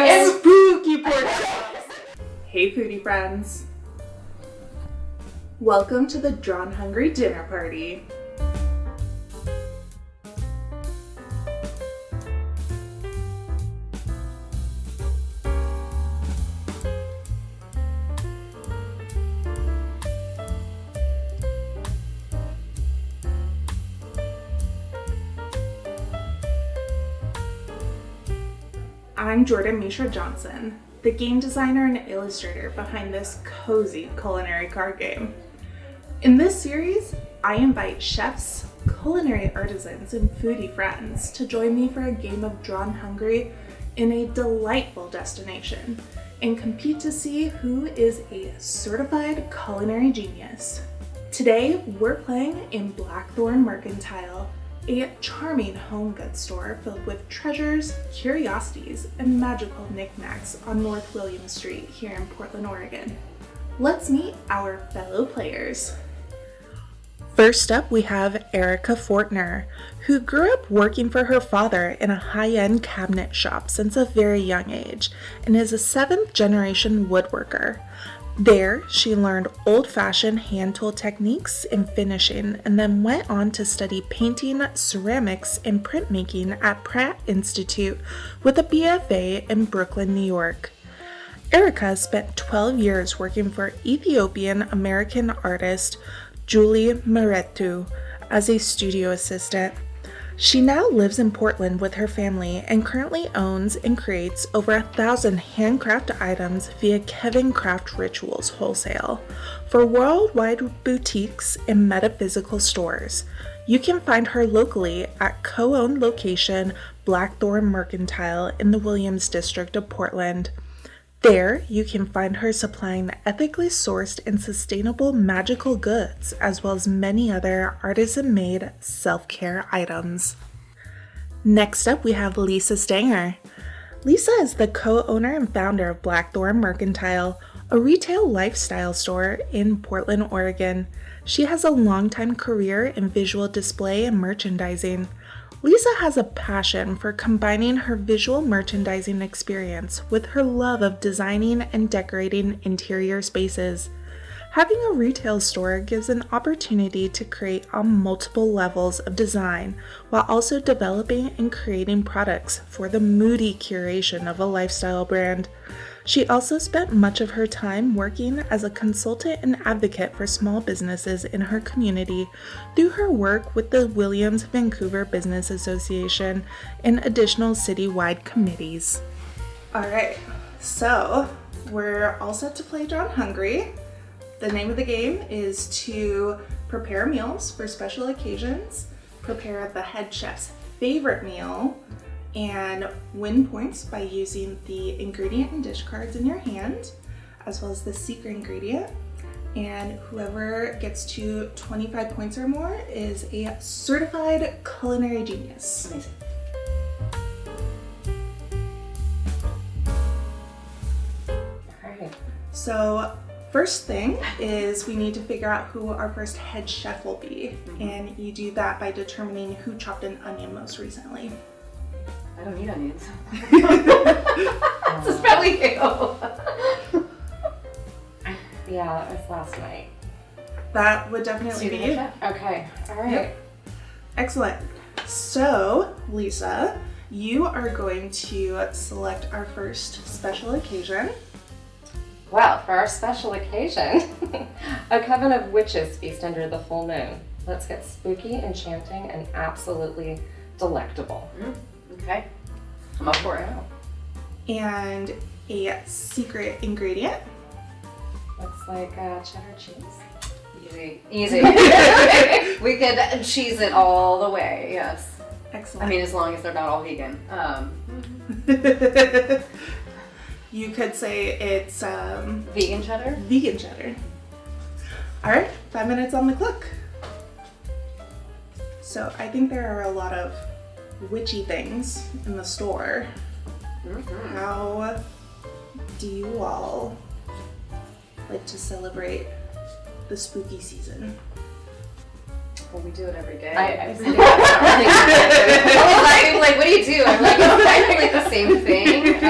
and spooky pork chops. Hey foodie friends. Welcome to the Drawn Hungry dinner party. I'm Jordan Mishra Johnson, the game designer and illustrator behind this cozy culinary card game. In this series, I invite chefs, culinary artisans, and foodie friends to join me for a game of Drawn Hungry in a delightful destination and compete to see who is a certified culinary genius. Today, we're playing in Blackthorn Mercantile, a charming home goods store filled with treasures, curiosities, and magical knickknacks on North William Street here in Portland, Oregon. Let's meet our fellow players. First up, we have Erika Fortner, who grew up working for her father in a high-end cabinet shop since a very young age and is a 7th-generation woodworker. There, she learned old-fashioned hand tool techniques in finishing and then went on to study painting, ceramics, and printmaking at Pratt Institute with a BFA in Brooklyn, New York. Erika spent 12 years working for Ethiopian-American artist Julie Meretu as a studio assistant. She now lives in Portland with her family and currently owns and creates over 1,000 handcrafted items via Kevin Craft Rituals Wholesale for worldwide boutiques and metaphysical stores. You can find her locally at co-owned location Blackthorn Mercantile in the Williams District of Portland. There, you can find her supplying ethically sourced and sustainable magical goods, as well as many other artisan-made self-care items. Next up, we have Lisa Stanger. Lisa is the co-owner and founder of Blackthorn Mercantile, a retail lifestyle store in Portland, Oregon. She has a long-time career in visual display and merchandising. Lisa has a passion for combining her visual merchandising experience with her love of designing and decorating interior spaces. Having a retail store gives an opportunity to create on multiple levels of design while also developing and creating products for the moody curation of a lifestyle brand. She also spent much of her time working as a consultant and advocate for small businesses in her community through her work with the Williams Vancouver Business Association and additional citywide committees. All right, so we're all set to play Drawn Hungry. The name of the game is to prepare meals for special occasions, prepare the head chef's favorite meal, and win points by using the ingredient and dish cards in your hand, as well as the secret ingredient. And whoever gets to 25 points or more is a certified culinary genius. Amazing. All right. So first thing is we need to figure out who our first head chef will be. And you do that by determining who chopped an onion most recently. I don't need onions. This is probably you. Yeah, that was last night. That would definitely be you. Okay, all right. Yep. Excellent. So, Lisa, you are going to select our first special occasion. Well, for our special occasion, a coven of witches feast under the full moon. Let's get spooky, enchanting, and absolutely delectable. Okay, I'm up for it. And a secret ingredient. Looks like cheddar cheese. Easy. We could cheese it all the way, yes. Excellent. I mean, as long as they're not all vegan. You could say it's Vegan cheddar? vegan cheddar. All right, 5 minutes on the clock. So I think there are a lot of witchy things in the store. Mm-hmm. How do you all like to celebrate the spooky season? Well, we do it every day. I was like, what do you do? I'm like, it's kind of like the same thing.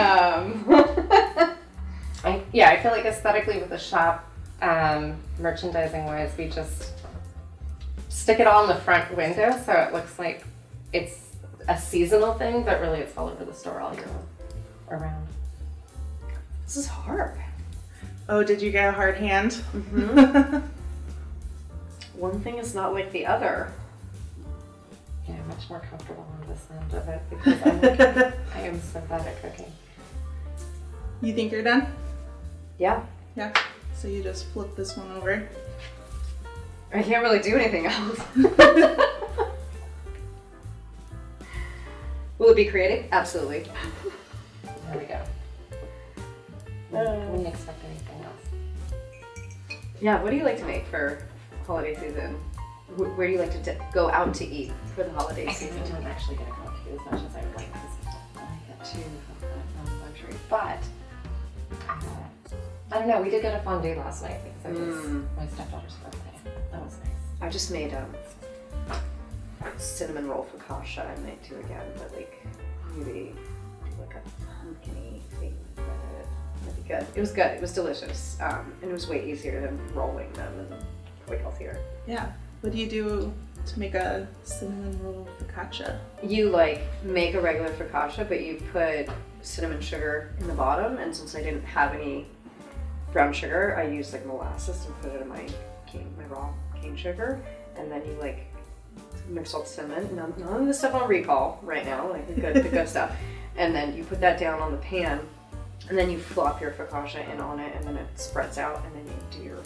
yeah, I feel like aesthetically with the shop, merchandising wise, we just stick it all in the front window so it looks like it's a seasonal thing, but really it's all over the store all year around. This is hard. Oh, did you get a hard hand? Mm-hmm. One thing is not like the other. Yeah, I'm much more comfortable on this end of it because I am so bad at cooking. You think you're done? Yeah. Yeah. So you just flip this one over. I can't really do anything else. Will it be creative? Absolutely. There we go. I wouldn't expect anything else. Yeah, what do you like to make for holiday season? Where do you like to go out to eat for the holiday I season? don't actually get to go to as much as I would like because I get to have that luxury. But I don't know. We did go to fondue last night because it was my stepdaughter's birthday. That was nice. I just made cinnamon roll focaccia. I might do again, but like maybe like a pumpkin-y thing with it. That'd be good. It was good. It was delicious, and it was way easier than rolling them and way healthier. Yeah. What do you do to make a cinnamon roll focaccia? You like make a regular focaccia, but you put cinnamon sugar in the bottom, and since I didn't have any brown sugar, I used like molasses and put it in my raw cane sugar, and then you like mix all the cinnamon, none of the stuff on recall right now, like the good stuff, and then you put that down on the pan, and then you flop your focaccia in on it, and then it spreads out, and then you do your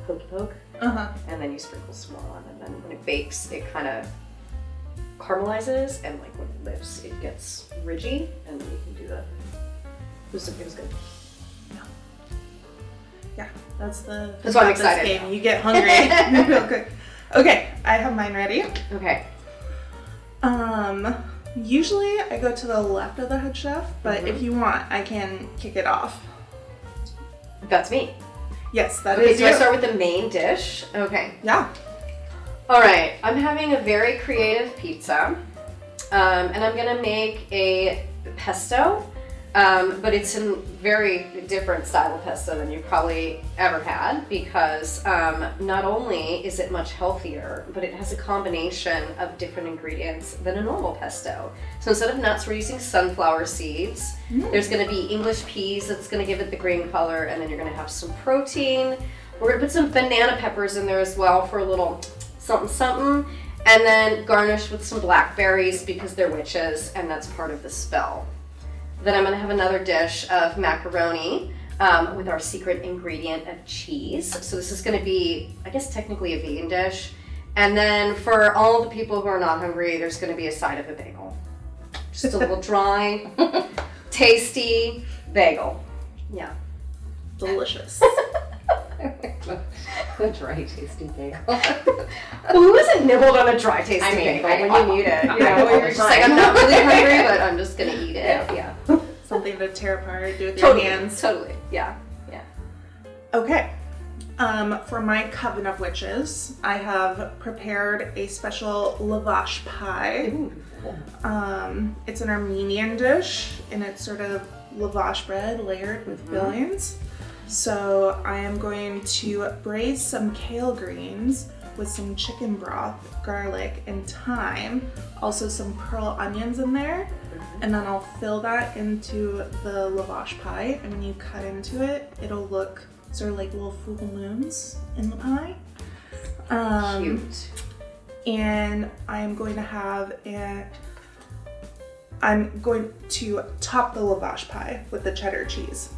pokey poke, and then you sprinkle some more on, and then when it bakes, it kind of caramelizes, and like when it lifts, it gets ridgy, and then you can do it was good. Yeah, that's why I'm excited. This game. You get hungry real quick. Okay, I have mine ready. Okay. Usually I go to the left of the head chef, but if you want, I can kick it off. That's me. Yes, that Okay, is so you. I start with the main dish. Okay. Yeah. All right, I'm having a very creative pizza, and I'm gonna make a pesto, but it's a very different style of pesto than you probably ever had because not only is it much healthier, but it has a combination of different ingredients than a normal pesto. So instead of nuts, we're using sunflower seeds. There's gonna be English peas that's gonna give it the green color, and then you're gonna have some protein. We're gonna put some banana peppers in there as well for a little something, and then garnish with some blackberries because they're witches, and that's part of the spell. Then I'm gonna have another dish of macaroni with our secret ingredient of cheese. So this is gonna be, I guess technically a vegan dish. And then for all the people who are not hungry, there's gonna be a side of a bagel. Just a little dry, tasty bagel. Yeah. Delicious. The dry, tasty bagel. Well, who hasn't nibbled on a dry tasty bagel when you need it? You know, you're just like, I'm not really hungry, but I'm just gonna eat it. Yeah. Something to tear apart, do with your hands. Totally. Yeah. Okay. For my Coven of Witches, I have prepared a special lavash pie. It's an Armenian dish, and it's sort of lavash bread layered with fillings. So I am going to braise some kale greens with some chicken broth, garlic, and thyme. Also some pearl onions in there. And then I'll fill that into the lavash pie. And when you cut into it, it'll look sort of like little full moons in the pie. Cute. And I'm going to top the lavash pie with the cheddar cheese.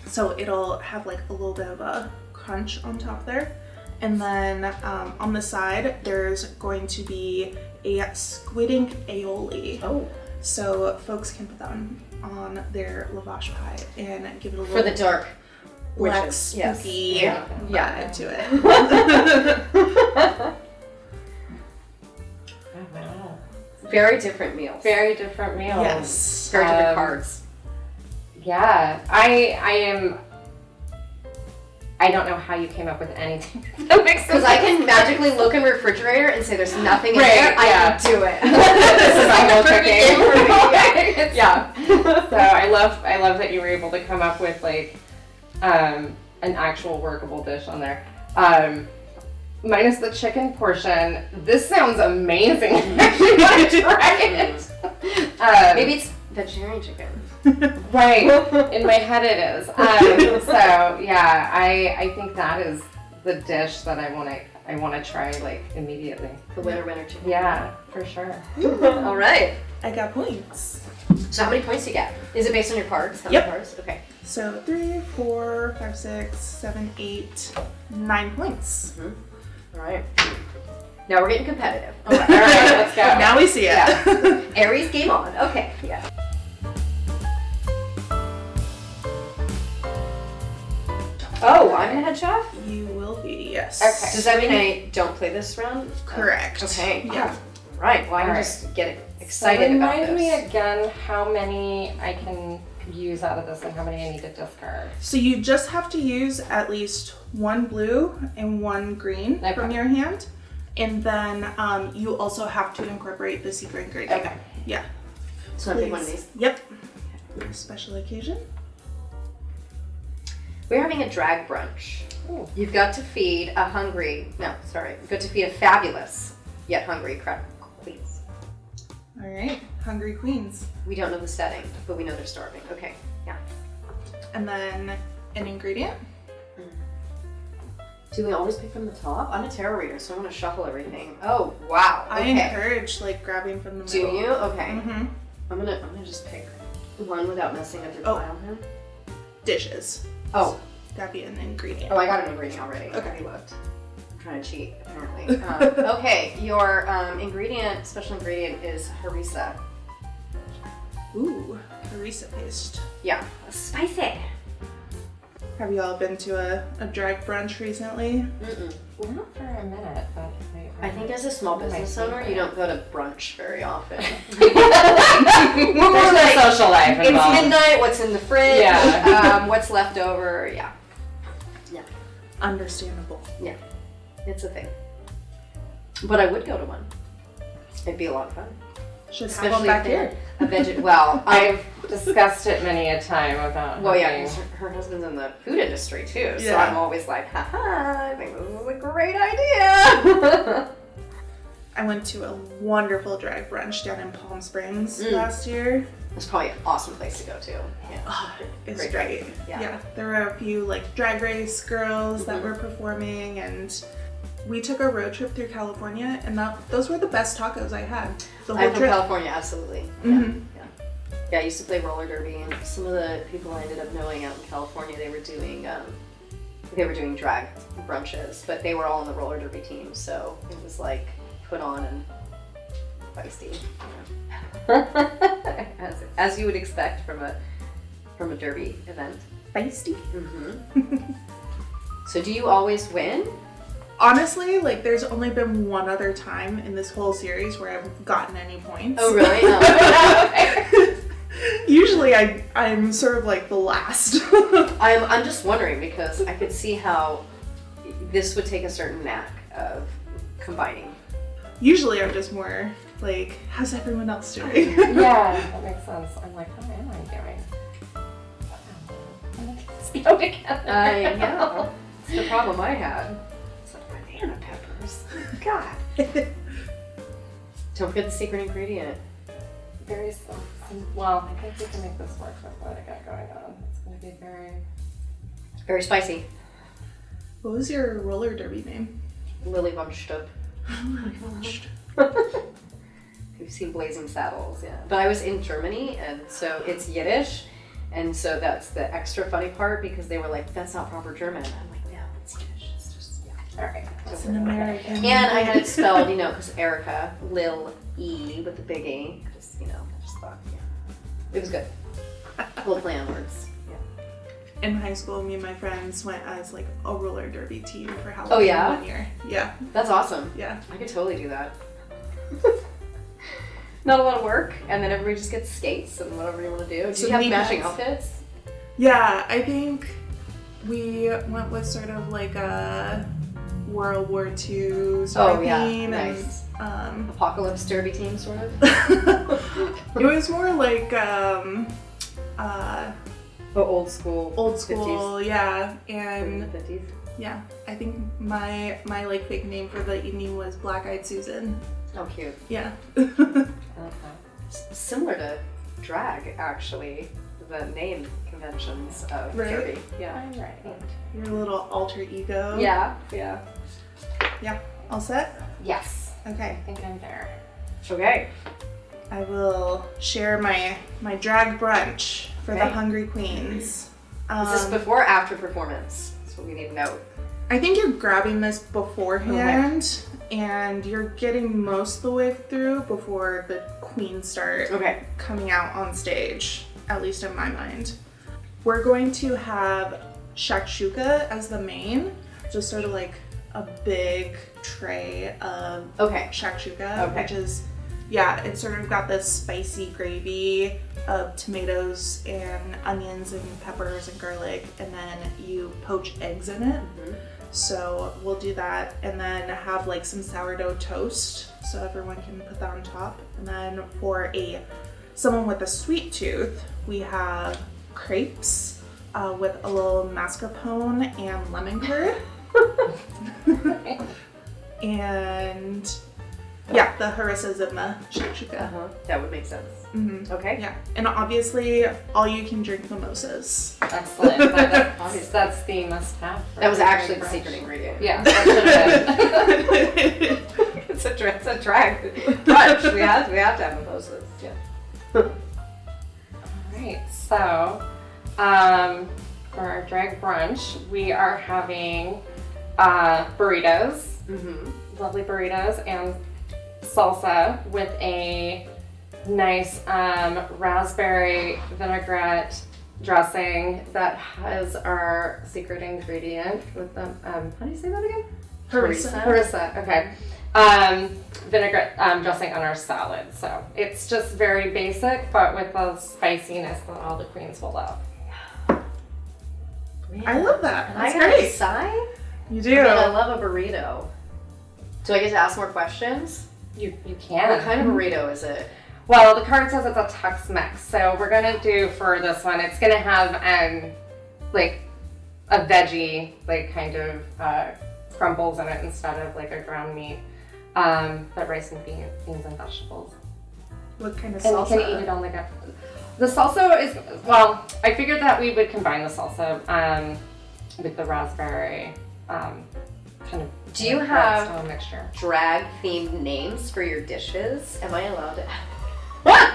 So it'll have like a little bit of a crunch on top there. And then on the side, there's going to be a squid ink aioli. Oh. So folks can put that on their lavash pie and give it a little For the dark black witches. spooky Yes. vibe to it. Oh, wow. Very different meals. Very different meals. Yes. Very different cards. Yeah, I don't know how you came up with anything that makes sense. Because I can magically look in the refrigerator and say there's nothing in Right, there. yeah. I can do it. This is my whole cooking. Yeah. So I love that you were able to come up with like an actual workable dish on there. Minus the chicken portion. This sounds amazing. I actually want to try it. Maybe it's vegetarian chicken. Right. In my head it is. So yeah, I think that is the dish that I want to try like immediately. The winner chicken. Yeah, for sure. All right. I got points. So how many points do you get? Is it based on your cards? How Yep. many cards? Okay. So 3, 4, 5, 6, 7, 8, 9 points. All right. Now we're getting competitive. All right, let's go. Now we see it. Yeah. Aries, game on. Okay. Yeah. Oh, I'm the head chef? You will be, yes. Okay. Does that mean I don't play this round? Correct. Okay. Yeah. Right. Well, I'm All right. just getting excited so about remind this. me again how many I can use out of this and how many I need to discard. So you just have to use at least 1 blue and 1 green Okay. from your hand. And then you also have to incorporate the secret ingredient. Okay. Yeah. So I'll pick one of these. Yep. For a special occasion. We're having a drag brunch. Ooh. You've got to feed a fabulous yet hungry queens. All right. Hungry queens. We don't know the setting, but we know they're starving. Okay, yeah. And then an ingredient. Do we always pick from the top? I'm a tarot reader, so I'm gonna shuffle everything. Oh, wow. I Okay. encourage like grabbing from the Do middle. you? Okay. Mm-hmm. I'm gonna just pick one without messing up your Oh. pile here. Dishes. Oh. That'd be an ingredient. Oh, I got an ingredient already. Okay. I looked. I'm trying to cheat, apparently. Okay, your special ingredient is harissa. Ooh, harissa paste. Yeah, spicy. Have you all been to a drag brunch recently? Mm-mm. Not for a minute, but I think as a small business owner, you don't go to brunch very often. there's no social life It's involved. midnight, what's in the fridge, Yeah. what's left over, yeah. Understandable. Yeah, it's a thing. But I would go to one. It'd be a lot of fun. Should have one back here. Well, I've discussed it many a time about well, yeah, having- 'cause her husband's in the food industry too, so Yeah. I'm always like, haha, I think this is a great idea. I went to a wonderful drag brunch down in Palm Springs last year. It's probably an awesome place to go to. Yeah. Oh, it's Great great. drag. Yeah. Yeah, there were a few like drag race girls that were performing, and we took a road trip through California, and those were the best tacos I had. The whole I'm from trip. California, absolutely. Mhm. Yeah, I used to play roller derby, and some of the people I ended up knowing out in California, they were doing drag brunches, but they were all on the roller derby team, so it was like put on and feisty, as you would expect from a derby event. Feisty. So, do you always win? Honestly, like there's only been one other time in this whole series where I've gotten any points. Oh, really? Oh. Usually I'm sort of like the last. I'm just wondering because I could see how this would take a certain knack of combining. Usually I'm just more like, how's everyone else doing? Yeah, that makes sense. I'm like, how am I doing? Let's go together. I know. It's the problem I had. It's like banana peppers. God. Don't forget the secret ingredient. Very simple. Well, I think we can make this work with what I got going on. It's going to be Very spicy. What was your roller derby name? Lily von Stubb. We've seen Blazing Saddles, yeah. But I was in Germany, and so it's Yiddish, and so that's the extra funny part because they were like, "That's not proper German." I'm like, "No, it's Yiddish. It's just yeah." All right. It's an American. And I had it spelled, because Erika, Lil E with the big E. I just thought, it was good. Little play on words. In high school, me and my friends went as like a roller derby team for Halloween Oh, yeah? one year. Yeah, That's awesome. yeah. I could totally do that. Not a lot of work, and then everybody just gets skates and whatever you want to do. Do So you have knee matching pads. outfits? Yeah, I think we went with sort of like a World War II sort of theme. nice. And, Apocalypse derby team, sort of. it was more like, Oh, old school. Old school, 50s. yeah. In And the 50s. yeah, I think my like fake name for the evening was Black Eyed Susan. Oh, cute. Yeah. I love that. Similar to drag, actually, the name conventions of Right. Kirby. Yeah. I'm right. Your little alter ego. Yeah. Yeah. All set? Yes, Okay. I think I'm there. Okay. I will share my drag brunch for the Okay. Hungry Queens. Is this before or after performance? That's what we need to know. I think you're grabbing this beforehand, and you're getting most of the way through before the queens start Okay. coming out on stage, at least in my mind. We're going to have shakshuka as the main, just sort of like a big tray of Okay. shakshuka, Okay. which is, yeah, it's sort of got this spicy gravy of tomatoes and onions and peppers and garlic, and then you poach eggs in it. So we'll do that, and then have like some sourdough toast so everyone can put that on top. And then for someone with a sweet tooth, we have crepes with a little mascarpone and lemon curd. And yeah, the harissas and the shakshuka. That would make sense. Mm-hmm. Okay. Yeah, and obviously all you can drink mimosas. Excellent. That's the must-have. for That was every actually the brunch. secret ingredient. Yeah, that should have been. It's a drag brunch. we have to have mimosas. Yeah. Alright, so for our drag brunch, we are having burritos, lovely burritos, and salsa with a nice raspberry vinaigrette dressing that has our secret ingredient with the, how do you say that again? Harissa. Harissa, okay. Vinaigrette dressing on our salad. So it's just very basic, but with the spiciness that all the queens will love. I love that. And I That's gotta great. decide? You I do. mean, I love a burrito. Do I get to ask more questions? You can. What kind of burrito is it? Well, the card says it's a Tex-Mex, so we're gonna do for this one. It's gonna have like a veggie, like kind of crumbles in it instead of like a ground meat, but rice and beans and vegetables. What kind of And salsa? you can eat it on the go. The salsa is, well, I figured that we would combine the salsa with the raspberry kind of. Do you bread have style mixture? drag themed names for your dishes? Am I allowed to?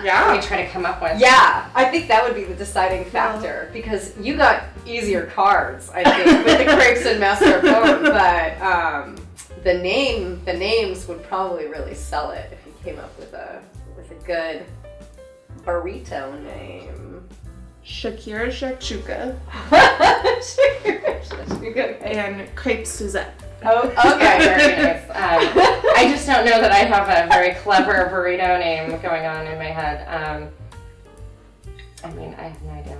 Yeah. We try to come up with. Yeah, I think that would be the deciding factor because you got easier cards, I think, with the crepes and mascarpone, but the names would probably really sell it if you came up with a good burrito name. Shakira Shakshuka Okay. and Crepe Suzette. Oh, Okay, okay. very nice. I just don't know that I have a very clever burrito name going on in my head. I mean, I have no idea.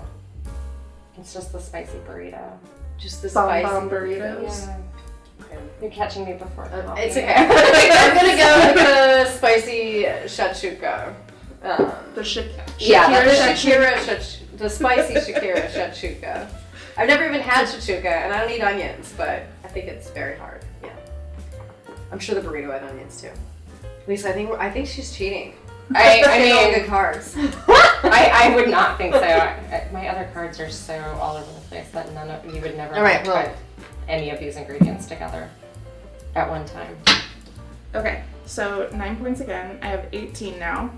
It's just the spicy burrito. Just the Bomb spicy bomb burritos. Yeah. Okay. You're catching me before. the coffee. It's okay. I'm gonna go with the spicy shakshuka. The Yeah, Shakira The spicy Shakira shakshuka. I've never even had shakshuka, and I don't eat onions, but I think it's very hard. Yeah, I'm sure the burrito had onions too. Lisa, I think she's cheating. I Getting all mean, good cards. I would not think so. My other cards are so all over the place that you would never All right, well- put any of these ingredients together at one time. Okay, so 9 points again. I have 18 now,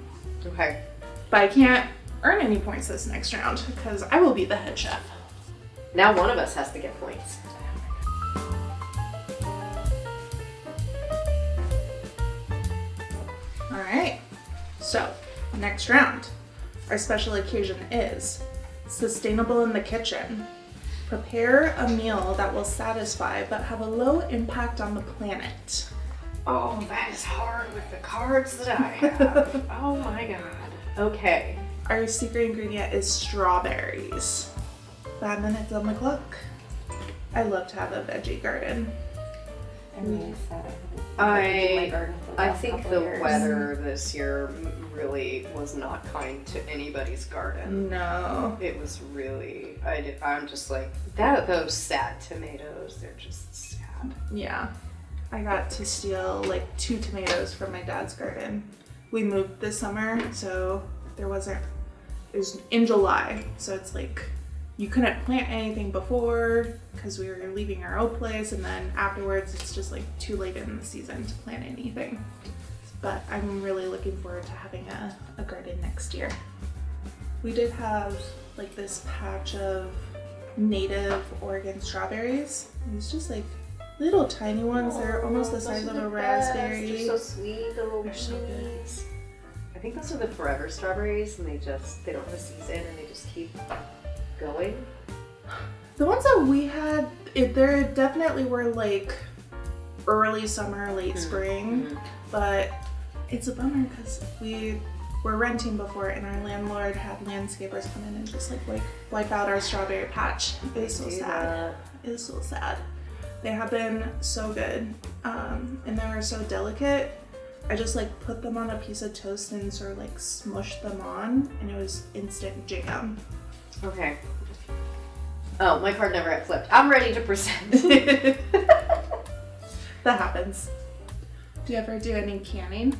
Okay. but I can't earn any points this next round because I will be the head chef. Now one of us has to get points. All right, so next round. Our special occasion is Sustainable in the Kitchen. Prepare a meal that will satisfy but have a low impact on the planet. Oh, that is hard with the cards that I have. Oh my god. Okay. Our secret ingredient is strawberries. 5 minutes on the clock. I love to have a veggie garden. I'm really sad I haven't my garden for the I last think couple the years. weather this year really was not kind to anybody's garden. No. It was really, I'm just like, those sad tomatoes, they're just sad. Yeah. I got to steal like 2 tomatoes from my dad's garden. We moved this summer, so it was in July, so it's like you couldn't plant anything before because we were leaving our old place, and then afterwards it's just like too late in the season to plant anything. But I'm really looking forward to having a garden next year. We did have like this patch of native Oregon strawberries. It's just like little tiny ones. They're almost the size of a raspberry. They're so sweet, the little They're so good. minis. I think those are the forever strawberries, and they don't have a season, and they just keep going. The ones that we had, there definitely were like early summer, late spring, but it's a bummer because we were renting before, and our landlord had landscapers come in and just like wipe out our strawberry patch. It was so sad. It was so sad. They have been so good, and they were so delicate. I just like put them on a piece of toast and sort of like smushed them on, and it was instant jam. Okay. Oh, my card never got flipped. I'm ready to present. That happens. Do you ever do any canning?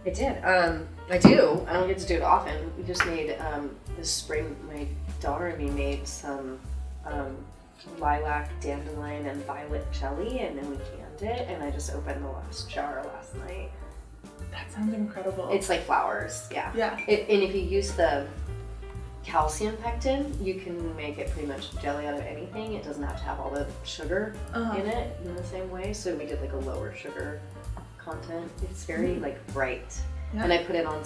I did. I do. I don't get to do it often. We just made this spring. My daughter and me made some lilac, dandelion, and violet jelly, and then we canned it. And I just opened the last jar last night. That sounds incredible. It's like flowers. Yeah. Yeah. And if you use the calcium pectin, you can make it pretty much jelly out of anything. It doesn't have to have all the sugar in it in the same way. So we did like a lower sugar content. It's very like bright. Yeah. And I put it on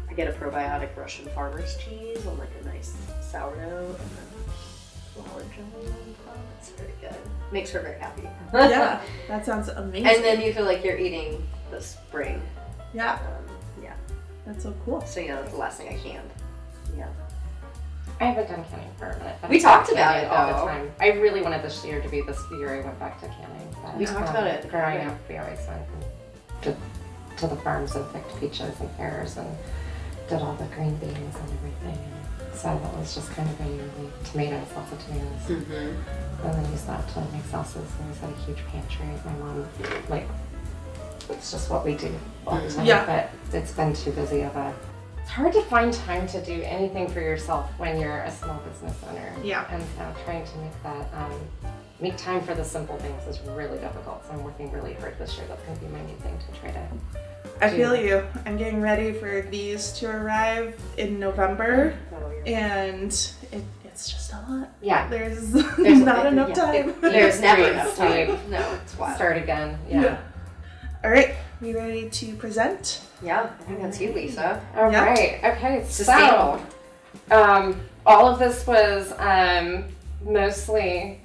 I get a probiotic Russian farmer's cheese on like a nice sourdough, and then flour jelly on top. It's very good. Makes her very happy. Yeah, that sounds amazing. And then you feel like you're eating the spring. Yeah. Yeah. That's so cool. So yeah, that's the last thing I canned. Yeah. I haven't done canning for a minute. But We talked about it all though. the time. I really wanted this year to be this year I went back to canning. But, We talked about it. Growing up, we always went to the farms and picked peaches and pears and did all the green beans and everything. And so that was just kind of a yearly tomatoes, lots of tomatoes. Mm-hmm. And then used that to make sauces. We always had a huge pantry. My mom, like, it's just what we do all the time. Yeah. But it's been too busy of a. It's hard to find time to do anything for yourself when you're a small business owner. Yeah. And so trying to make that, make time for the simple things is really difficult. So I'm working really hard this year. That's going to be my new thing to try to. I feel you. I'm getting ready for these to arrive in November, and it's just a lot. Yeah. There's not enough time. There's never Great. enough time. No, it's wild. Start again. Yeah. All right, we ready to present? Yeah, I think that's you, Lisa. All Yep. right. Okay. Sustainable. So, all of this was mostly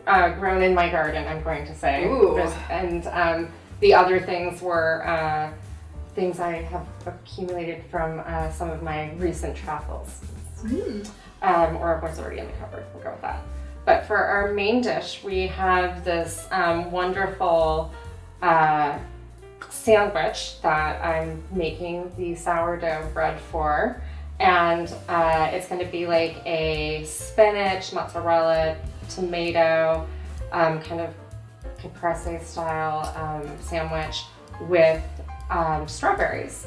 grown in my garden. I'm going to say. Ooh. And the other things were things I have accumulated from some of my recent travels. Or was already in the cupboard. We'll go with that. But for our main dish, we have this wonderful sandwich that I'm making the sourdough bread for. And it's going to be like a spinach, mozzarella, tomato, kind of caprese style sandwich with strawberries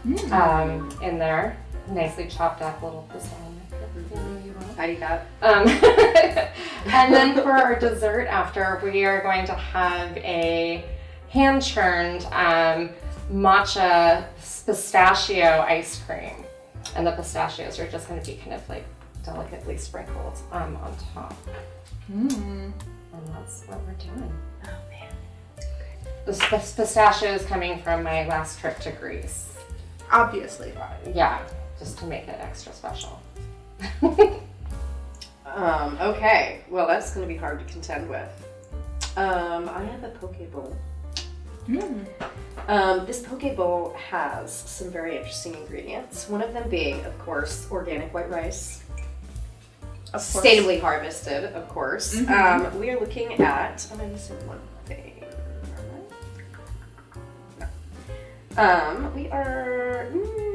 in there, nicely chopped up, little balsamic. I'd eat that. And then for our dessert after, we are going to have a hand-churned matcha pistachio ice cream. And the pistachios are just going to be kind of like delicately sprinkled on top. And that's what we're doing. Oh man. The pistachios coming from my last trip to Greece. Obviously. Yeah, just to make it extra special. Okay, well that's going to be hard to contend with. I have a poke bowl. This poke bowl has some very interesting ingredients. One of them being, of course, organic white rice. Of course. Sustainably harvested, of course. We are looking at, am I missing one thing? We are,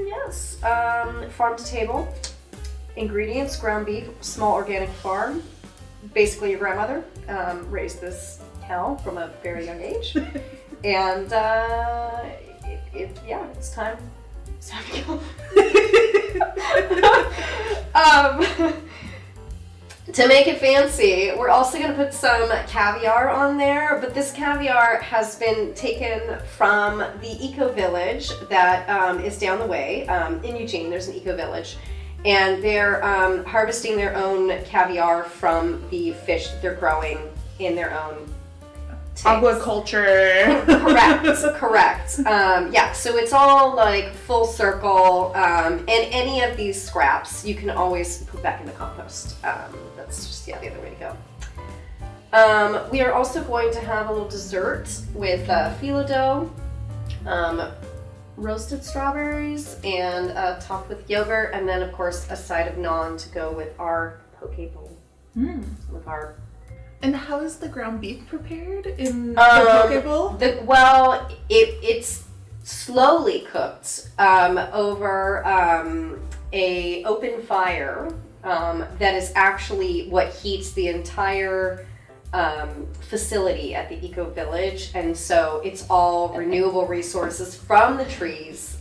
yes, farm to table. Ingredients, ground beef, small organic farm. Basically your grandmother raised this cow from a very young age. And it's time. It's time to go. To make it fancy, we're also going to put some caviar on there, but this caviar has been taken from the eco village that is down the way. In Eugene, there's an eco village, and they're harvesting their own caviar from the fish that they're growing in their own tanks. Aquaculture. Correct. So it's all like full circle, and any of these scraps you can always put back in the compost. That's just the other way to go. We are also going to have a little dessert with phyllo dough, roasted strawberries, and topped with yogurt, and then of course a side of naan to go with our poke bowl. With our. And how is the ground beef prepared in the poke bowl? It's slowly cooked over a open fire that is actually what heats the entire facility at the eco village, and so it's all renewable resources from the trees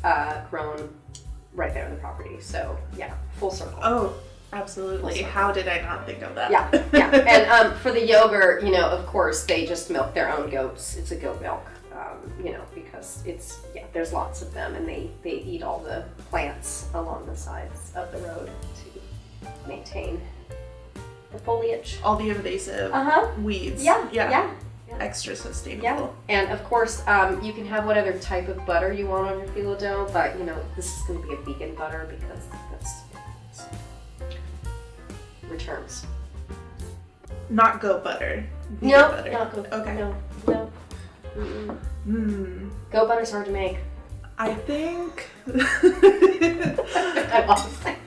grown right there on the property. So yeah, full circle. Oh. Absolutely. How did I not think of that? Yeah. And for the yogurt, of course, they just milk their own goats. It's a goat milk, because there's lots of them, and they eat all the plants along the sides of the road to maintain the foliage. All the invasive weeds. Yeah. Extra sustainable. Yeah. And of course, you can have whatever type of butter you want on your phyllo dough, but this is going to be a vegan butter because that's returns. Not goat butter. No, butter. Not goat. Okay. No. Goat butter's hard to make. I think. I lost it.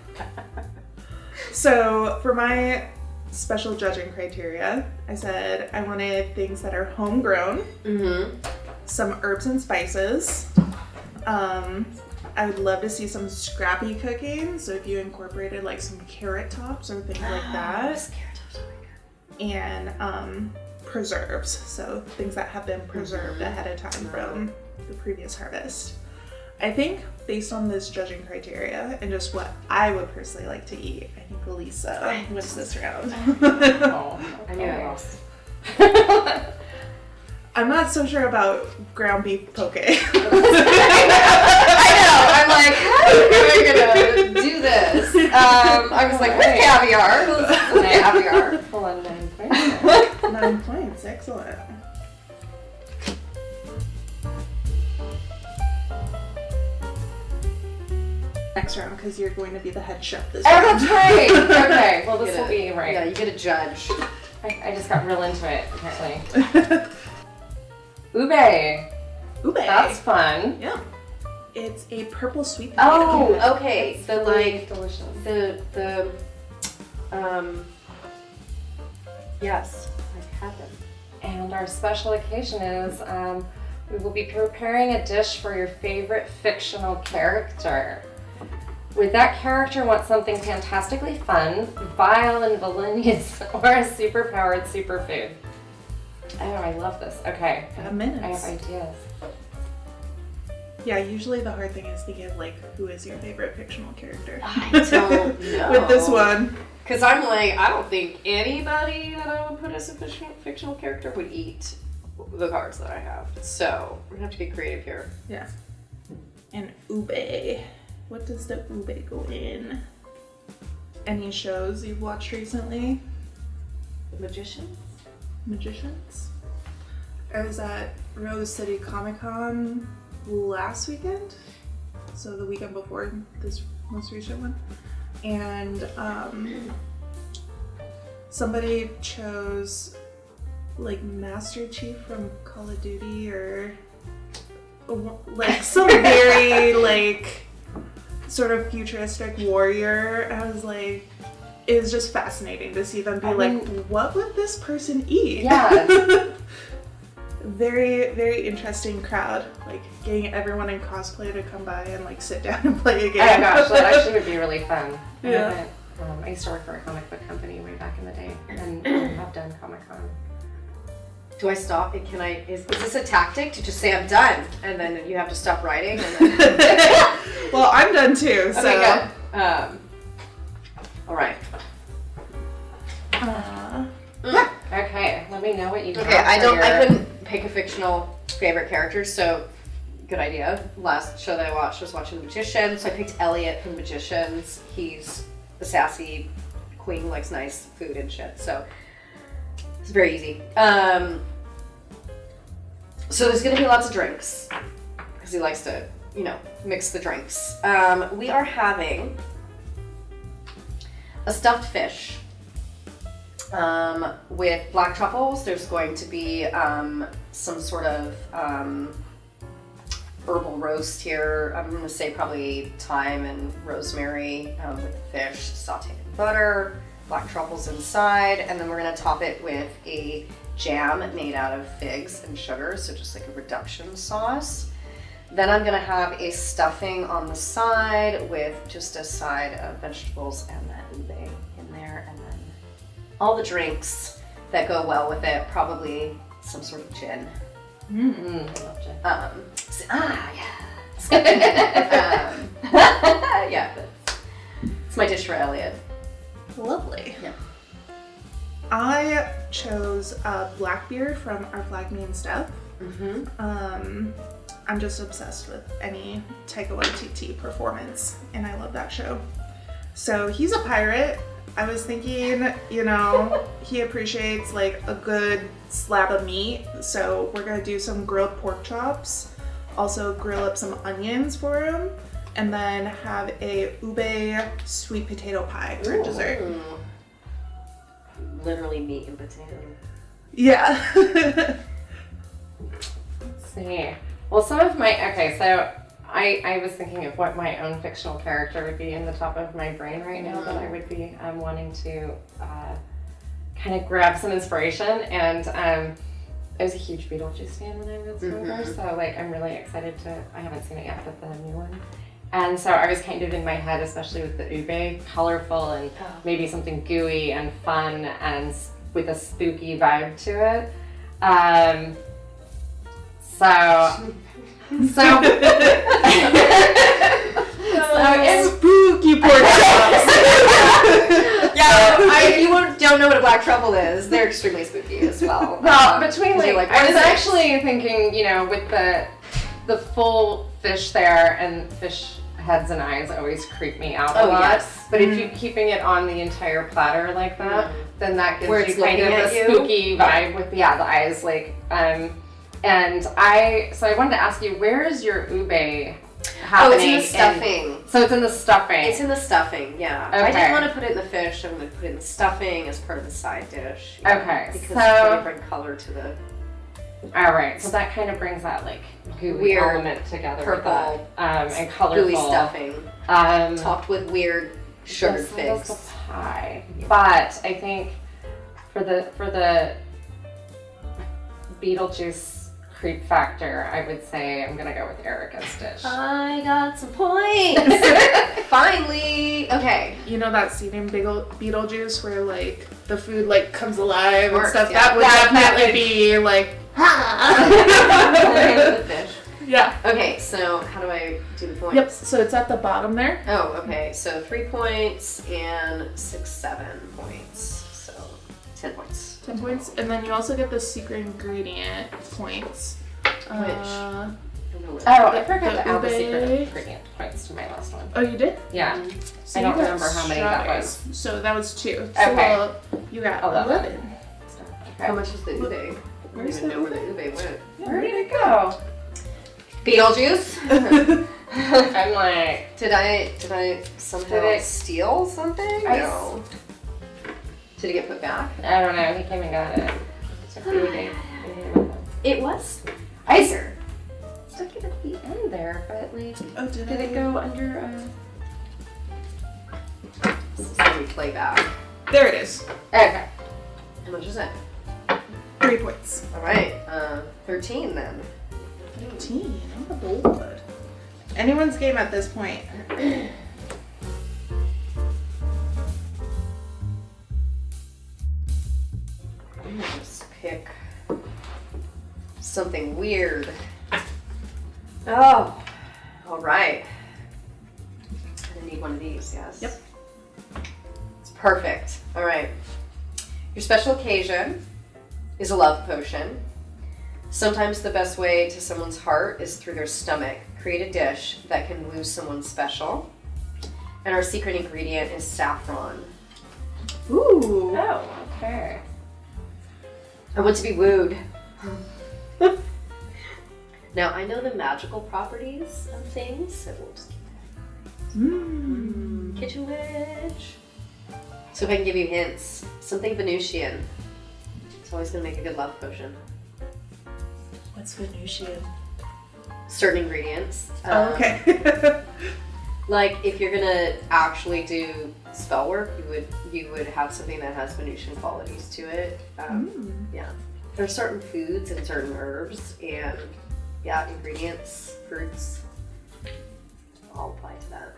So for my special judging criteria, I said I wanted things that are homegrown, some herbs and spices. I would love to see some scrappy cooking, so if you incorporated like some carrot tops or things like that. Carrot tops are really good. And preserves, so things that have been preserved ahead of time from the previous harvest. I think based on this judging criteria and just what I would personally like to eat, I think Elisa wins this round. I knew I lost. I'm not so sure about ground beef poke. I know. I'm like, how are we gonna do this? I was like, with caviar. Caviar. Full on 9 points. 9 points. Excellent. Next round, because you're going to be the head chef this round. That's right. Okay. Well, this will be right. Yeah, you get a judge. I just got real into it, apparently. Ube. That's fun. Yeah. It's a purple sweet potato. Oh, okay. The delicious. Yes, I've had them. And our special occasion is we will be preparing a dish for your favorite fictional character. Would that character want something fantastically fun, vile and villainous, or a superpowered superfood? Oh, I love this. Okay. 5 minutes. I have ideas. Yeah, usually the hard thing is to give, like, who is your favorite fictional character? I don't know. With this one. Because I'm like, I don't think anybody that I would put as a fictional character would eat the cards that I have. So, we're going to have to get creative here. Yeah. And ube. What does the ube go in? Any shows you've watched recently? Magicians? I was at Rose City Comic Con last weekend, so the weekend before this most recent one, and somebody chose like Master Chief from Call of Duty or like some very like sort of futuristic warrior. I was like, it was just fascinating to see them be what would this person eat? Yeah. very, very interesting crowd. Like getting everyone in cosplay to come by and like sit down and play a game. Oh gosh, that actually would be really fun. Yeah. I used to work for a comic book company way back in the day, and I've done Comic-Con. Do I stop? Can I? Is this a tactic to just say I'm done, and then you have to stop writing? And then... Well, I'm done too. So. Okay, good. All right. Yeah. Okay, let me know what you. Okay, I couldn't pick a fictional favorite character, so good idea. Last show that I watched was watching The Magicians, so I picked Elliot from Magicians. He's the sassy queen who likes nice food and shit, so it's very easy. So there's gonna be lots of drinks because he likes to, mix the drinks. We are having a stuffed fish. With black truffles, there's going to be some sort of herbal roast here. I'm going to say probably thyme and rosemary with the fish, sauteed in butter, black truffles inside, and then we're going to top it with a jam made out of figs and sugar, so just like a reduction sauce. Then I'm going to have a stuffing on the side with just a side of vegetables and that ube in there, and then all the drinks that go well with it, probably some sort of gin. I love gin. Yeah, it's my dish for Elliot. Lovely. Yeah. I chose Blackbeard from Our Flag Means Death. I'm just obsessed with any Taika Waititi performance, and I love that show. So he's a pirate. I was thinking, he appreciates like a good slab of meat, so we're gonna do some grilled pork chops, also grill up some onions for him, and then have a ube sweet potato pie for dessert. Literally meat and potato. Yeah. Let's see. Well, so I was thinking of what my own fictional character would be in the top of my brain right now that I would be wanting to kind of grab some inspiration. And I was a huge Beetlejuice fan when I was younger, so like I'm really excited I haven't seen it yet, but the new one. And so I was kind of in my head, especially with the ube, colorful and maybe something gooey and fun and with a spooky vibe to it. So spooky pork chops. If you don't know what a black truffle is, they're extremely spooky as well. Well, between I was actually thinking, with the full fish there, and fish heads and eyes always creep me out a lot. Yes. But if you're keeping it on the entire platter like that, then that gives you kind of a spooky vibe with the eyes, and I wanted to ask you, where is your ube happening? Oh, it's in the stuffing. So it's in the stuffing. It's in the stuffing, yeah. Okay. I didn't want to put it in the fish. I'm going to put it in the stuffing as part of the side dish. Okay. Because it's a different color to the... All right. So that kind of brings that gooey weird element together. Purple and colorful. Gooey stuffing. Topped with weird sugared figs. The pie. But I think for the Beetlejuice creep factor, I would say I'm gonna go with Erika's dish. I got some points! Finally! Okay. You know that scene in Beetlejuice where like the food like comes alive and stuff? Yeah. That would definitely be like the fish. Yeah. Okay, so how do I do the points? Yep, so it's at the bottom there. Oh, okay. So 3 points and 7 points. So 10 points. 10 points. And then you also get the secret ingredient points. I forgot to add the secret ingredient points to my last one. Oh, you did? Yeah. So I don't remember how many that was. So that was 2. Okay. So you got 11. Okay. How much was the ube? I don't even know where the ube went. Where did it go? Beetlejuice? I'm like... Did I somehow steal something? No. Did it get put back? I don't know. He came and got it. It was I stuck it at the end there, but like... Oh, did it go under... This is the replay back. There it is. Okay. How much is it? 3 points. All right. 13 then. 13. Oh, the bold. Anyone's game at this point. I'm gonna just pick something weird. Oh, all right. I'm gonna need one of these, yes? Yep. It's perfect. All right. Your special occasion is a love potion. Sometimes the best way to someone's heart is through their stomach. Create a dish that can woo someone special. And our secret ingredient is saffron. Ooh. Oh, okay. I want to be wooed. Now, I know the magical properties of things, so we'll just keep that. Kitchen witch. So if I can give you hints, something Venusian. It's always going to make a good love potion. What's Venusian? Certain ingredients. Oh, okay. Like if you're gonna actually do spell work, you would have something that has Venusian qualities to it. Yeah, there's certain foods and certain herbs and ingredients, fruits. All apply to that.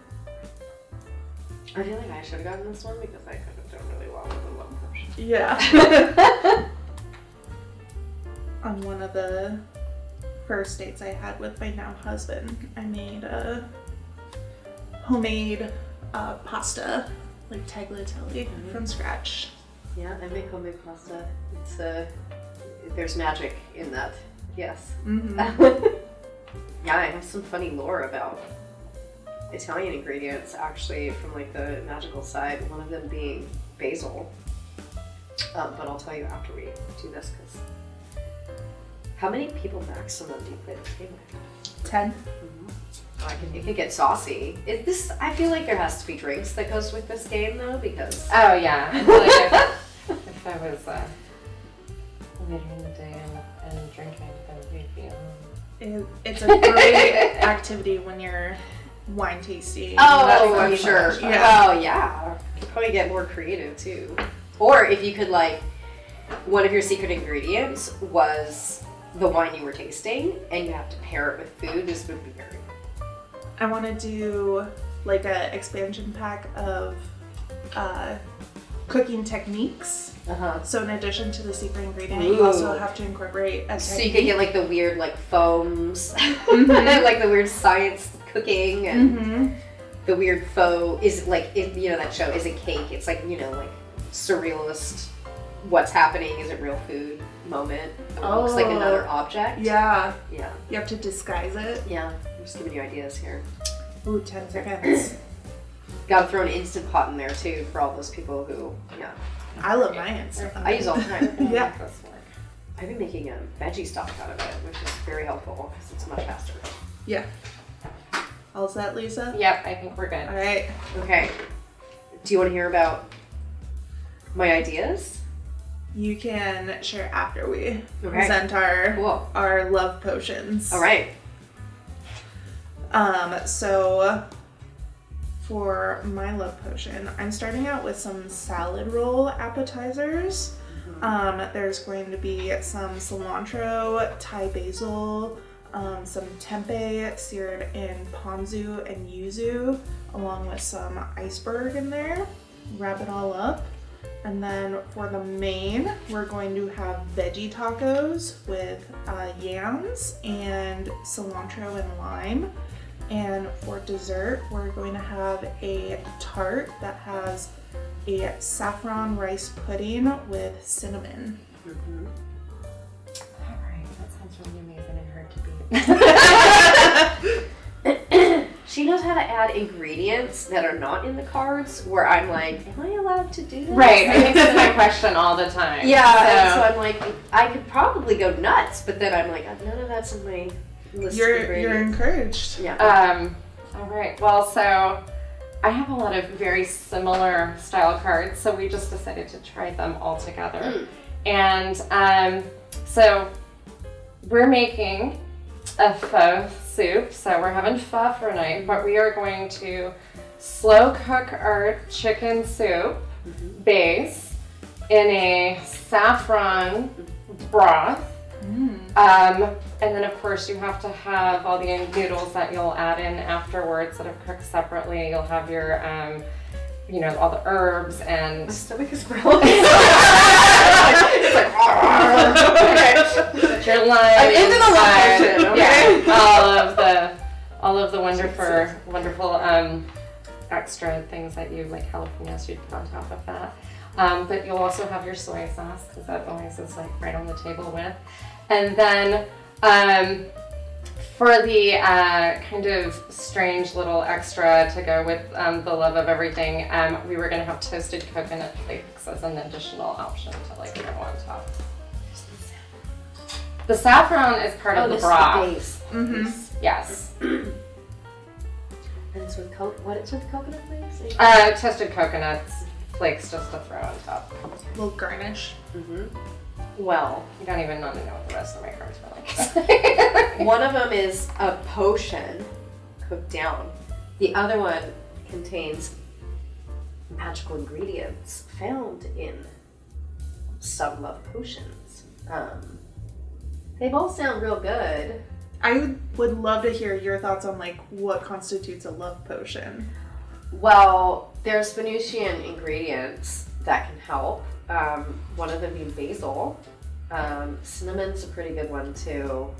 I feel like I should have gotten this one because I could have done really well with the love potion. Yeah. On one of the first dates I had with my now husband, I made a homemade pasta, like tagliatelle from scratch. Yeah, I make homemade pasta. It's there's magic in that. Yes. Yeah, I have some funny lore about Italian ingredients actually from like the magical side. One of them being basil. But I'll tell you after we do this because. How many people maximum do you play this game with? 10. It could get saucy. I feel like there has to be drinks that goes with this game though, because. Oh yeah. I feel like if I was later in the day and drinking, then we'd be on. It's a great activity when you're wine tasting. Oh, I'm sure. Yeah. Oh yeah. You'd probably get more creative too. Or if you could one of your secret ingredients was the wine you were tasting, and you have to pair it with food. This would be very. I want to do like a expansion pack of cooking techniques. So in addition to the secret ingredient, you also have to incorporate a technique. So you could get like the weird foams, like the weird science cooking, and the weird faux is that show Is It Cake? It's like surrealist. What's happening? Is it real food? Moment. It looks like another object. Yeah. Yeah. You have to disguise it. Yeah. I'm just giving you ideas here. Ooh, 10 seconds. Gotta throw an Instant Pot in there too for all those people who, I love my Instant Pot. I use all the time. Yeah. I've been making a veggie stock out of it, which is very helpful because it's much faster. Yeah. All set, Lisa? Yep, I think we're good. All right. Okay. Do you want to hear about my ideas? You can share after we present our love potions. All right. So for my love potion, I'm starting out with some salad roll appetizers. There's going to be some cilantro, Thai basil, some tempeh seared in ponzu and yuzu, along with some iceberg in there. Wrap it all up. And then for the main, we're going to have veggie tacos with yams and cilantro and lime. And for dessert, we're going to have a tart that has a saffron rice pudding with cinnamon. All right, that sounds really amazing and hard to beat. She knows how to add ingredients that are not in the cards where I'm like, am I allowed to do that? Right, I think that's my question all the time. Yeah, so I'm like, I could probably go nuts, but then I'm like, none of that's in my list of ingredients. You're encouraged. Yeah. All right, well, so I have a lot of very similar style cards, so we just decided to try them all together. And so we're making a pho soup, so we're having pho for night, but we are going to slow cook our chicken soup base in a saffron broth. And then of course you have to have all the noodles that you'll add in afterwards that have cooked separately. You'll have your, all the herbs and... My stomach is growling. It's like, okay. Your lime. I'm into the love potion, okay? Yeah, all of the wonderful extra things that you, like jalapenos, you'd put on top of that. But you'll also have your soy sauce, because that always is like right on the table with. And then for the kind of strange little extra to go with the love of everything, we were going to have toasted coconut flakes as an additional option to like throw on top. The saffron is part of the broth. Base. Mm-hmm. Yes. And it's with what's with coconut flakes? Toasted coconuts flakes just to throw on top. A little garnish. Mm-hmm. Well, you don't even want to know what the rest of my cards are like. One of them is a potion cooked down. The other one contains magical ingredients found in some love potions. They both sound real good. I would love to hear your thoughts on like what constitutes a love potion. Well, there's Venusian ingredients that can help. One of them being basil. Cinnamon's a pretty good one too.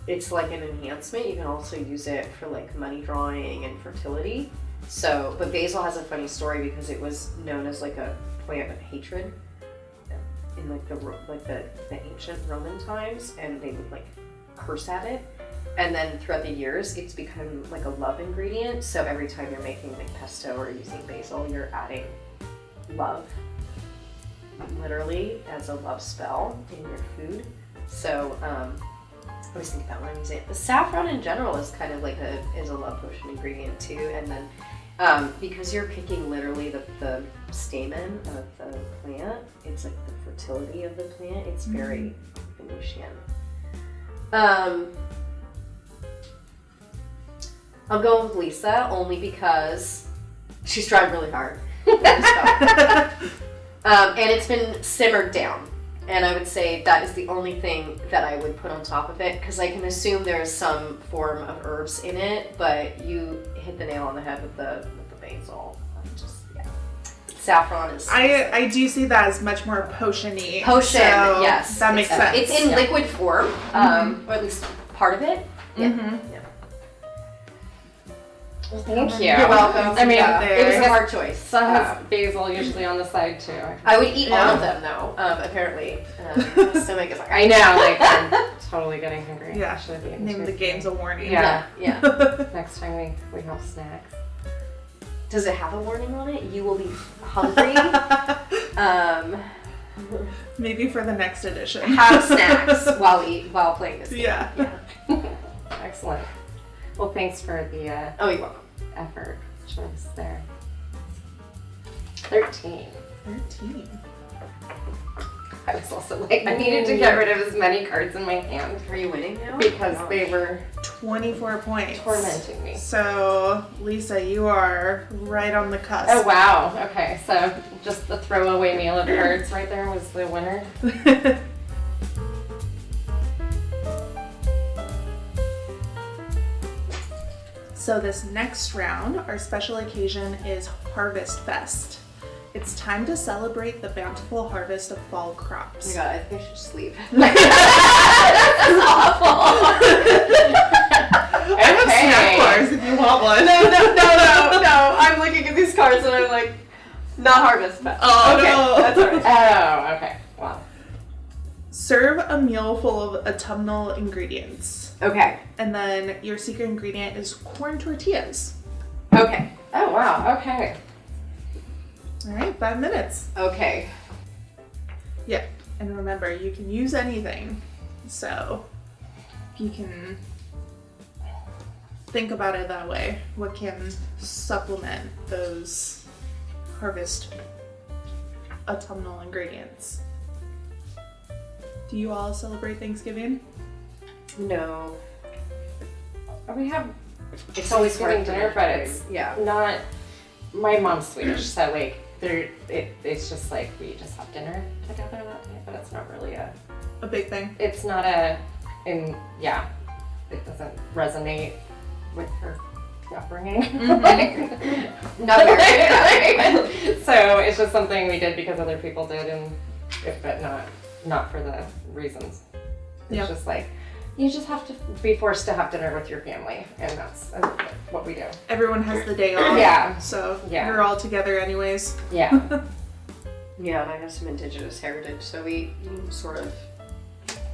It's like an enhancement. You can also use it for like money drawing and fertility. So, but basil has a funny story because it was known as like a plant of hatred in like the ancient Roman times, and they would like curse at it. And then throughout the years, it's become like a love ingredient. So every time you're making like pesto or using basil, you're adding love, literally as a love spell in your food. So I always think about when I'm using it. The saffron in general is kind of like a love potion ingredient too. And then because you're picking literally the stamen of the plant, it's like the fertility of the plant. It's very Venusian. I'll go with Lisa only because she's tried really hard. And it's been simmered down. And I would say that is the only thing that I would put on top of it, because I can assume there is some form of herbs in it, but you hit the nail on the head with the basil. Saffron is... I do see that as much more potion-y. Potion, so yes. That makes sense. It's in liquid form, or at least part of it. Yeah. Mm-hmm. Yeah. Well, thank you. You're welcome. I mean, it was a hard choice. Some has basil usually on the side too. I would eat all of them though, apparently. My stomach is like... I know, like, I'm totally getting hungry. Yeah, name the game's a warning. Yeah. Next time we have snacks. Does it have a warning on it? You will be hungry. Maybe for the next edition. Have snacks while playing this game. Yeah. Excellent. Well, thanks for the you're welcome. effort choice there. 13. I was also like, I needed to get rid of as many cards in my hand. Are you winning now? Because they were 24 points. tormenting me. So, Lisa, you are right on the cusp. Oh, wow. Okay, so just the throwaway meal of cards right there was the winner. So this next round, our special occasion is Harvest Fest. It's time to celebrate the bountiful harvest of fall crops. Oh my god, I think I should just leave. That's awful. I have snack bars if you want one. No. I'm looking at these cards and I'm like, not Harvest Fest. Oh, okay, no. that's alright. Oh, okay. Wow. Serve a meal full of autumnal ingredients. Okay. And then your secret ingredient is corn tortillas. Okay. Oh, wow. Okay. All right, 5 minutes. Okay. Yeah, and remember, you can use anything. So you can think about it that way. What can supplement those harvest autumnal ingredients? Do you all celebrate Thanksgiving? No. We have It's Thanksgiving dinner, but it's yeah. not. My mom's Swedish, so like it's just like we just have dinner together that day, but it's not really a big thing. It's not it doesn't resonate with her upbringing. Not very. So it's just something we did because other people did, but not for the reasons. It's just like, you just have to be forced to have dinner with your family, and that's what we do. Everyone has the day off. Yeah. So you're all together anyways. Yeah. Yeah, and I have some indigenous heritage, so we sort of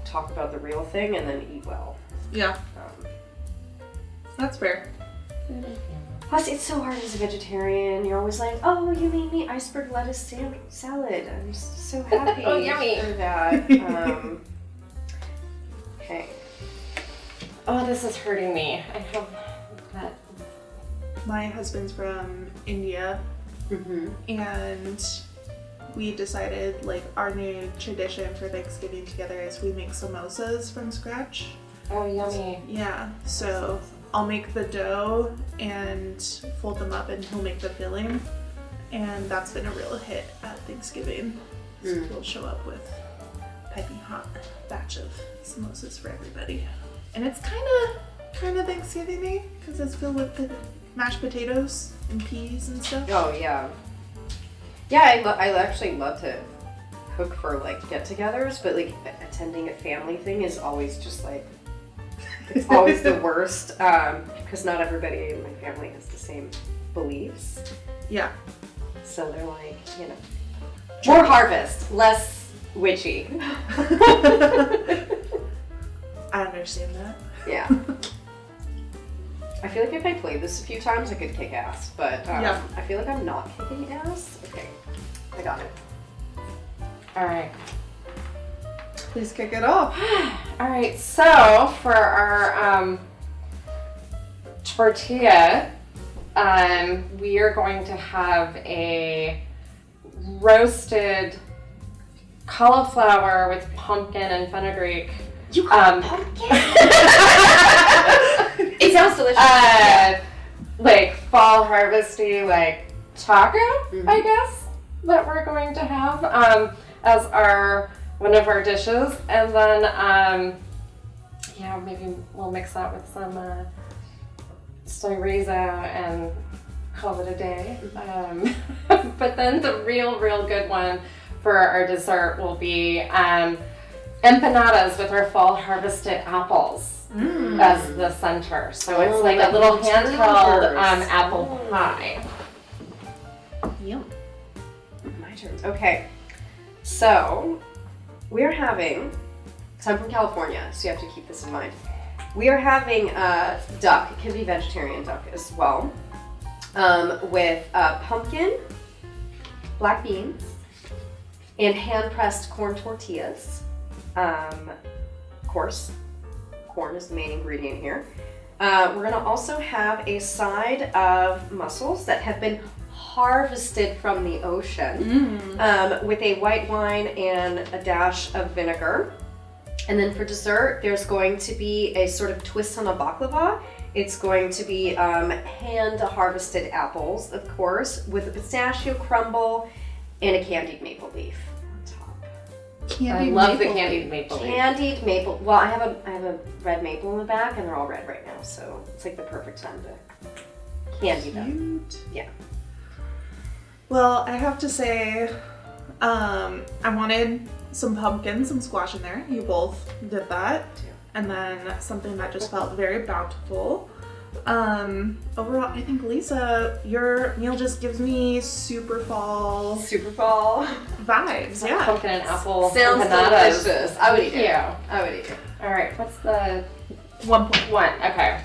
talk about the real thing and then eat well. Yeah. That's fair. Plus, it's so hard as a vegetarian. You're always like, oh, you made me iceberg lettuce salad. I'm so happy Oh, yummy. for that. Okay. Oh, this is hurting me. I have that. My husband's from India, and we decided like our new tradition for Thanksgiving together is we make samosas from scratch. Oh, yummy. Yeah, so I'll make the dough and fold them up, and he'll make the filling, and that's been a real hit at Thanksgiving. So we'll show up with piping hot batch of samosas for everybody, and it's kind of Thanksgiving-y because it's filled with mashed potatoes and peas and stuff. Oh, yeah. Yeah, I actually love to cook for like get-togethers, but like attending a family thing is always just like, it's always the worst, because not everybody in my family has the same beliefs. Yeah. So they're like, more harvest, less witchy. I understand that. Yeah. I feel like if I played this a few times, I could kick ass, but I feel like I'm not kicking ass. Okay, I got it. All right. Please kick it off. All right, so for our tortilla, we are going to have a roasted cauliflower with pumpkin and fenugreek. You call pumpkin? It sounds delicious. Like fall harvesty, like taco, I guess, that we're going to have as one of our dishes, and then maybe we'll mix that with some soy and call it a day. But then the real good one for our dessert will be empanadas with our fall harvested apples as the center. So it's like a little handheld apple pie. Yum. My turn. Okay, so we're having, so I'm from California, so you have to keep this in mind. We are having duck, it can be vegetarian duck as well, with pumpkin, black beans, and hand-pressed corn tortillas. Of course, corn is the main ingredient here. We're gonna also have a side of mussels that have been harvested from the ocean, with a white wine and a dash of vinegar. And then for dessert, there's going to be a sort of twist on a baklava. It's going to be hand-harvested apples, of course, with a pistachio crumble and a candied maple leaf on top. I love the candied maple leaf. Candied maple. Well, I have a red maple in the back, and they're all red right now, so it's like the perfect time to candy them. Yeah. Well, I have to say, I wanted some pumpkin, some squash in there. You both did that. And then something that just felt very bountiful. Overall, I think, Lisa, your meal just gives me super fall vibes. Yeah. Pumpkin and apple Sounds empanadas. delicious. I would eat it. Yeah. I would eat it. All right, what's the 1.1? Okay.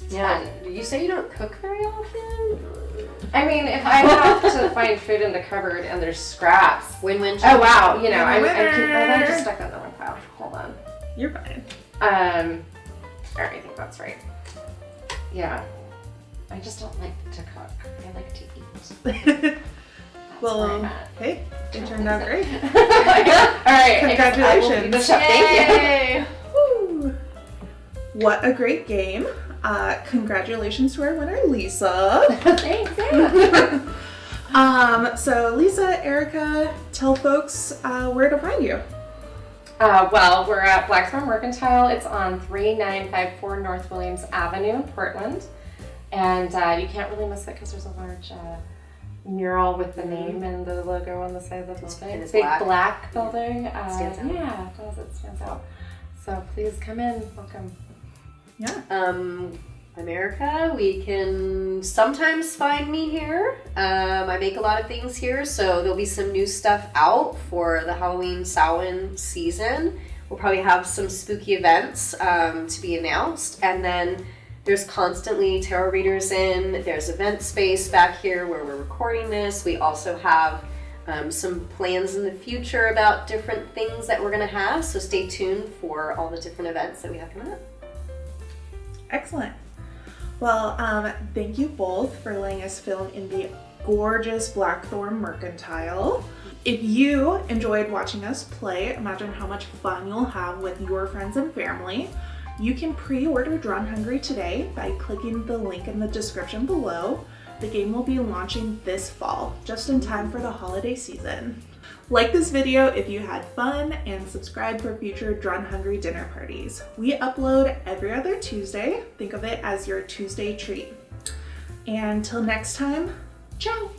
Yeah. You say you don't cook very often? I mean, if I have to find food in the cupboard and there's scraps. Win-win. Oh wow, I'm Winner. just stuck on the wrong file. Hold on. You're fine. All right, I think that's right. Yeah. I just don't like to cook. I like to eat. That's where I'm at. Hey, it turned out great. All right. Congratulations. Thank you. Woo. What a great game. Congratulations to our winner, Lisa. Thanks. Yeah. So Lisa, Erika, tell folks where to find you. Well, we're at Blackthorn Mercantile. It's on 3954 North Williams Avenue in Portland. And you can't really miss it because there's a large mural with the name and the logo on the side of the building. It's big black. black building. Stands out. Yeah, it does. It stands out. So please come in. Welcome. Yeah. I'm Erika. We can sometimes find me here. I make a lot of things here, so there'll be some new stuff out for the Halloween Samhain season. We'll probably have some spooky events to be announced, and then there's constantly tarot readers in. There's event space back here where we're recording this. We also have some plans in the future about different things that we're going to have, so stay tuned for all the different events that we have coming up. Excellent. Well, thank you both for letting us film in the gorgeous Blackthorn Mercantile. If you enjoyed watching us play, imagine how much fun you'll have with your friends and family. You can pre-order Drawn Hungry today by clicking the link in the description below. The game will be launching this fall, just in time for the holiday season. Like this video if you had fun, and subscribe for future Drawn Hungry dinner parties. We upload every other Tuesday. Think of it as your Tuesday treat. And till next time, ciao!